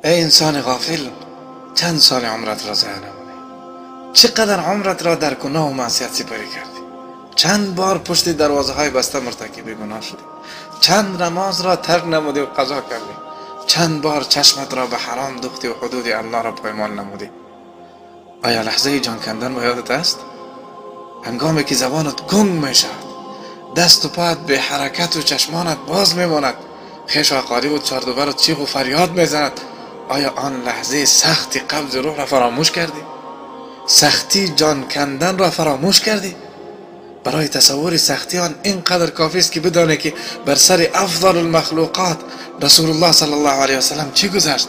ای انسان غافل، چند سال عمرت را ضایع نمودی؟ چقدر عمرت را در گناه و معصیت سپری کردی؟ چند بار پشت دروازه های بسته مرتکب گناه شدی؟ چند نماز را ترک نمودی و قضا کردی؟ چند بار چشمت را به حرام دوختی و حدود الله را پایمال نمودی؟ آیا لحظه جان کندن به یادت است؟ هنگامی که زبانت گنگ می شود، دست و پات به حرکت و چشمانت باز می ماند، خیش و اقارب و چاردوبر و چیغ و فریاد می زند، آیا آن لحظه سختی قبض روح را فراموش کردی؟ سختی جان کندن را فراموش کردی؟ برای تصور سختی آن اینقدر کافی است که بدانی که بر سر افضل المخلوقات رسول الله صلی الله علیه و سلم چی گذشت.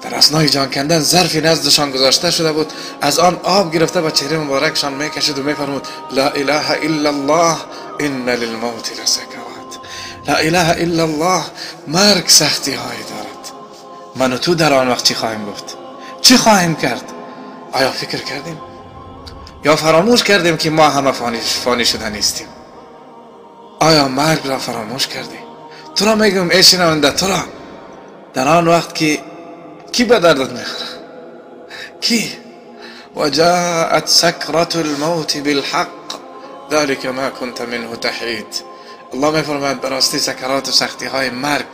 در اثنای جان کندن ظرفی نزدشان گذاشته شده بود، از آن آب گرفته به چهره مبارکشان میکشید و میفرمود لا اله الا الله ان للموت لسکرات. لا اله الا الله، مرگ سختی هایی دارد. من و تو در آن وقت چی خواهیم گفت؟ چی خواهیم کرد؟ آیا فکر کردیم؟ یا فراموش کردیم که ما همه فانی شده نیستیم؟ آیا مرگ را فراموش کردی؟ تو را میگم ای شنونده، تو را در آن وقت که کی به دردت میخوره؟ کی؟ و جاءت سکرة الموت بالحق ذلك ما كنت منه تحید. الله میفرماید براستی سکرات و سختی های مرگ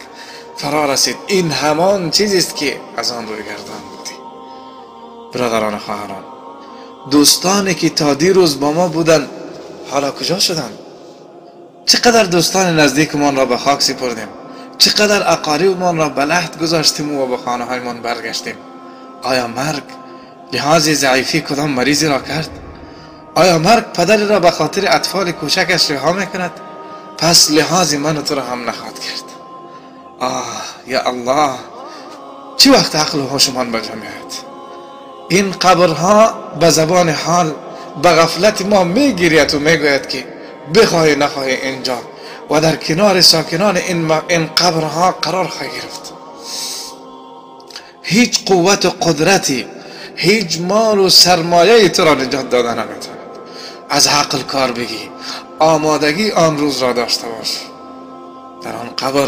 فرا رسید، این همان چیزی است که از آن روی گردان بودی. برادران و خواهران، دوستانی که تا دیروز با ما بودن حالا کجا شدن؟ چقدر دوستان نزدیکمان را به خاک سپردیم، چقدر اقاربمان را به لحد گذاشتیم و به خانه هایمان برگشتیم. آیا مرگ لحاظ ضعیفی کدام مریضی را کرد؟ آیا مرگ پدری را به خاطر اطفال کوچکش رها میکند؟ پس لحاظ من و تو را هم نخواهد کرد. یا الله، چی وقت عقل و هوشمان به جا میآید؟ این قبرها به زبان حال به غفلت ما میگیرید و میگوید که بخواهی نخواهی اینجا و در کنار ساکنان این قبرها قرار خواهی گرفت. هیچ قوت و قدرتی، هیچ مال و سرمایه تو را نجات داده نمیتواند. از عقل کار بگی، آمادگی آن روز را داشته باش. در آن قبر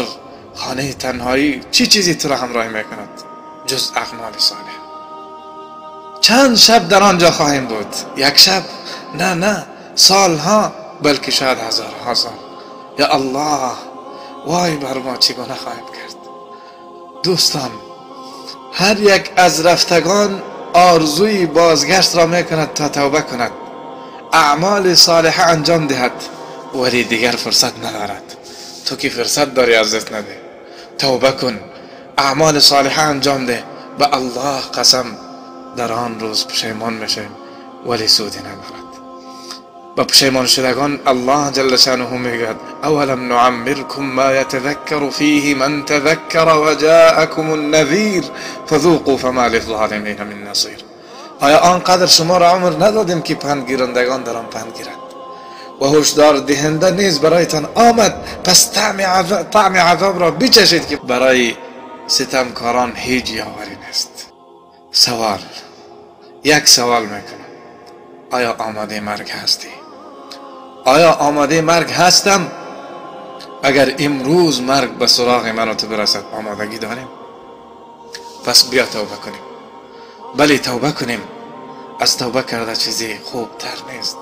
خانه تنهایی چی چیزی تو را همراهی میکند جز اعمال صالح؟ چند شب در آنجا خواهیم بود؟ یک شب؟ نه، سالها، بلکه شاید هزارها سال. یا الله، وای بر ما چگونه خواهیم کرد. دوستان، هر یک از رفتگان آرزوی بازگشت را میکند تا توبه کند، اعمال صالحه انجام دهد، ولی دیگر فرصت ندارد. تو که فرصت داری ازت نده، توبه کن، اعمال صالحه انجام ده. به الله قسم در آن روز پشیمان میشیم ولی سودی ندارد. با پشیمان شدگان الله جل شانه میگوید اولم نعمرکم ما یتذکر فیه من تذکر و جاءکم النذیر فذوقوا فما للظالمین من نصیر. آیا آنقدر شما را عمر ندادیم که پند گیرندگان در آن پند گیرند و هشدار دهنده نیز برایتان آمد، پس طعم عذاب را بچشید که برای ستمکاران هیچ یاوری نیست. یک سوال میکنم، آیا آماده مرگ هستی؟ آیا آماده مرگ هستم؟ اگر امروز مرگ به سراغ من و تو برسد آمادگی داریم؟ پس بیا توبه کنیم. بله توبه کنیم، از توبه کرده چیزی خوب تر نیست.